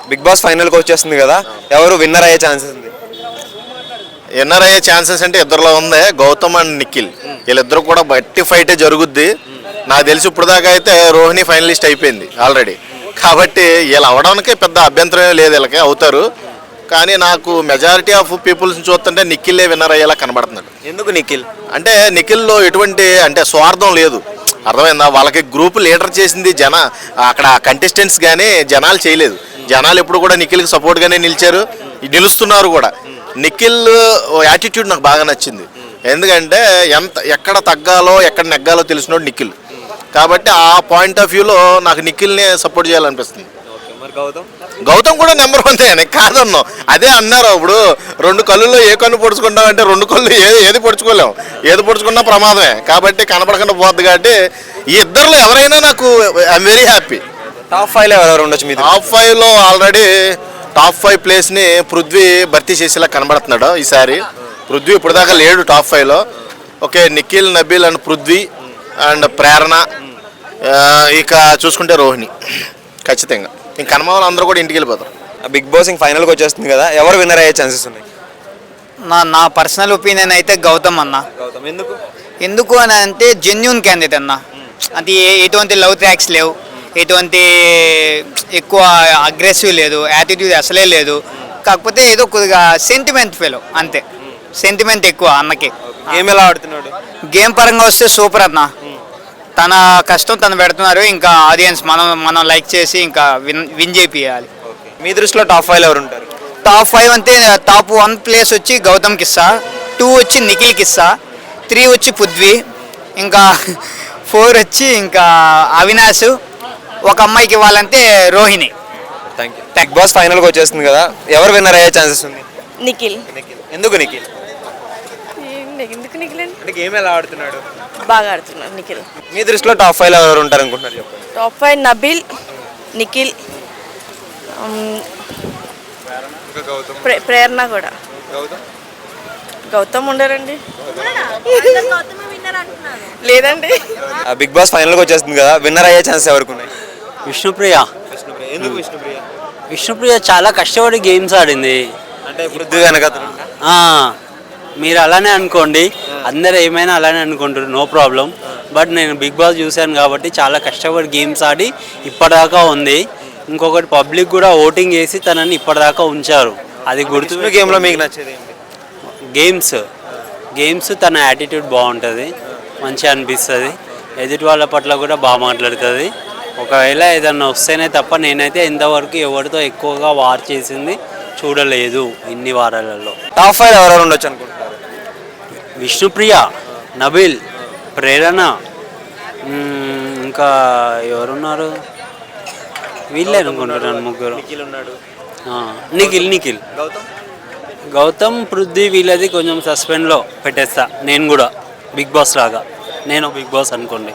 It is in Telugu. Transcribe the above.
బిగ్ బాస్ ఫైనల్కి వచ్చేస్తుంది కదా, ఎవరు విన్నర్ అయ్యే ఛాన్సెస్ ఉంది? విన్నర్ అయ్యే ఛాన్సెస్ అంటే ఇద్దరులో ఉంది, గౌతమ్ అండ్ నిఖిల్. వీళ్ళిద్దరు కూడా బట్టి ఫైటే జరుగుద్ది. నాకు తెలిసి ఇప్పుడు దాకా అయితే రోహిణి ఫైనలిస్ట్ అయిపోయింది ఆల్రెడీ. కాబట్టి వీళ్ళు అవడానికి పెద్ద అభ్యంతరం లేదు, వీళ్ళకి అవుతారు. కానీ నాకు మెజారిటీ ఆఫ్ పీపుల్స్ని చూస్తుంటే నిఖిల్లే విన్నర్ అయ్యేలా కనబడుతున్నాడు. ఎందుకు నిఖిల్? అంటే నిఖిల్లో ఎటువంటి స్వార్థం లేదు, అర్థమైందా? వాళ్ళకి గ్రూప్ లీడర్ చేసింది అక్కడ కంటెస్టెంట్స్ కానీ జనాలు చేయలేదు. జనాలు ఎప్పుడు కూడా నిఖిల్కి సపోర్ట్గానే నిలుస్తున్నారు కూడా. నిఖిల్ యాటిట్యూడ్ నాకు బాగా నచ్చింది. ఎందుకంటే ఎక్కడ తగ్గాలో ఎక్కడ నెగ్గాలో తెలిసినోడు నిఖిల్. కాబట్టి ఆ పాయింట్ ఆఫ్ వ్యూలో నాకు నిఖిల్ని సపోర్ట్ చేయాలనిపిస్తుంది. గౌతమ్ కూడా నెంబర్ 1 కాదన్నాం, అదే అన్నారు. ఇప్పుడు 2 కళ్ళుల్లో ఏ కన్ను పొడుచుకుంటాం అంటే 2 కళ్ళు ఏది పొడుచుకోలేం, ఏది పొడుచుకున్నా ప్రమాదమే. కాబట్టి కనపడకుండా పోద్ది. కాబట్టి ఈ ఇద్దరులో ఎవరైనా నాకు ఐఎమ్ వెరీ హ్యాపీ. టాప్ 5లో ఎవరెవరు ఉండొచ్చు? మీ టాప్ 5లో ఆల్రెడీ టాప్ 5 ప్లేస్ని పృథ్వీ భర్తీ చేసేలా కనబడుతున్నాడు ఈసారి. పృథ్వీ ఇప్పుడు దాకా లేడు టాప్ 5లో. Okay, Nikhil, Nabeel and Prithvi and Prerana, ఇక చూసుకుంటే రోహిణి ఖచ్చితంగా. ఇంక కనమాలు అందరూ కూడా ఇంటికి వెళ్ళిపోతారు. బిగ్ బాస్ ఇంక ఫైనల్కి వచ్చేస్తుంది కదా, ఎవరు విన్నర్ అయ్యే ఛాన్సెస్ ఉన్నాయి? నా పర్సనల్ ఒపీనియన్ అయితే గౌతమ్ అన్న. గౌతమ్ ఎందుకు అని అంటే జెన్యూన్ క్యాండిడేట్ అన్న. అంటే ఎటువంటి లవ్ ట్రాక్స్ లేవు, ఎటువంటి ఎక్కువ అగ్రెసివ్ లేదు, యాటిట్యూడ్ అసలే లేదు. కాకపోతే ఏదో కొద్దిగా సెంటిమెంట్ ఫెలో అంతే, సెంటిమెంట్ ఎక్కువ అన్నకి. గేమ్ ఎలా ఆడుతున్నాడు? గేమ్ పరంగా వస్తే సూపర్ అన్న. తన కష్టం తను పెడుతున్నారు, ఇంకా ఆడియన్స్ మనం లైక్ చేసి ఇంకా విన్ చేపియాలి. మీ దృష్టిలో టాప్ 5లో ఎవరు ఉంటారు? టాప్ 5 అంటే టాప్ 1 ప్లేస్ వచ్చి గౌతమ్కి ఇస్తా, 2 వచ్చి నిఖిల్కి ఇస్తా, 3 వచ్చి పృథ్వీ, ఇంకా 4 వచ్చి ఇంకా అవినాష్, ఒక అమ్మాయికి ఇవ్వాలంటే రోహిణి. Thank you. బిగ్ బాస్ ఫైనల్కి వచ్చేస్తుంది కదా, ఎవరు విన్నర్ అయ్యే ఛాన్సెస్ ఉంది? నిఖిల్. ఎందుకు నిఖిల్? ఎందుకు నిఖిల్ అంటే గేమ్ ఎలా ఆడుతున్నాడు? బాగా ఆడుతున్నాడు నిఖిల్. మీ దృష్టిలో టాప్ 5లో ఎవరు ఉంటారు అనుకుంటున్నారు చెప్పండి? టాప్ 5 నబీల్, నిఖిల్, ప్రేరణ కూడా. గౌతమ్ ఉండరండి, లేదండి. బిగ్ బాస్ ఫైనల్కి వచ్చేస్తుంది కదా, విన్నర్ అయ్యే ఛాన్సెస్ ఎవరికి ఉన్నాయి? విష్ణుప్రియ. ఎందుకు విష్ణుప్రియ? విష్ణుప్రియ చాలా కష్టపడి గేమ్స్ ఆడింది. అంటే పృథ్వీ వెనక మీరు అలానే అనుకోండి, అందరు ఏమైనా అలానే అనుకుంటారు, నో ప్రాబ్లం. బట్ నేను బిగ్ బాస్ చూశాను కాబట్టి చాలా కష్టపడి గేమ్స్ ఆడి ఇప్పటిదాకా ఉంది. ఇంకొకటి పబ్లిక్ కూడా ఓటింగ్ చేసి తనని ఇప్పటిదాకా ఉంచారు. అది గుర్తు. గేమ్లో మీకు నచ్చేది ఏంటి? గేమ్స్ తన యాటిట్యూడ్ బాగుంటుంది, మంచిగా అనిపిస్తుంది, ఎదుటి వాళ్ళ పట్ల కూడా బాగా మాట్లాడుతుంది. ఒకవేళ ఏదన్నా వస్తేనే తప్ప నేనైతే ఇంతవరకు ఎవరితో ఎక్కువగా వార్ చేసింది చూడలేదు ఇన్ని వారాలలో. టాప్ 5 ఎవరెవరు ఉండొచ్చు అనుకుంటున్నారు? విష్ణుప్రియ, నబీల్, ప్రేరణ, ఇంకా ఎవరున్నారు? వీళ్ళే అనుకుంటున్నాను, ముగ్గురు. నిఖిల్, గౌతమ్, పృథ్వీ, వీళ్ళది కొంచెం సస్పెండ్లో పెట్టేస్తా నేను కూడా. బిగ్ బాస్ లాగా నేను బిగ్ బాస్ అనుకోండి.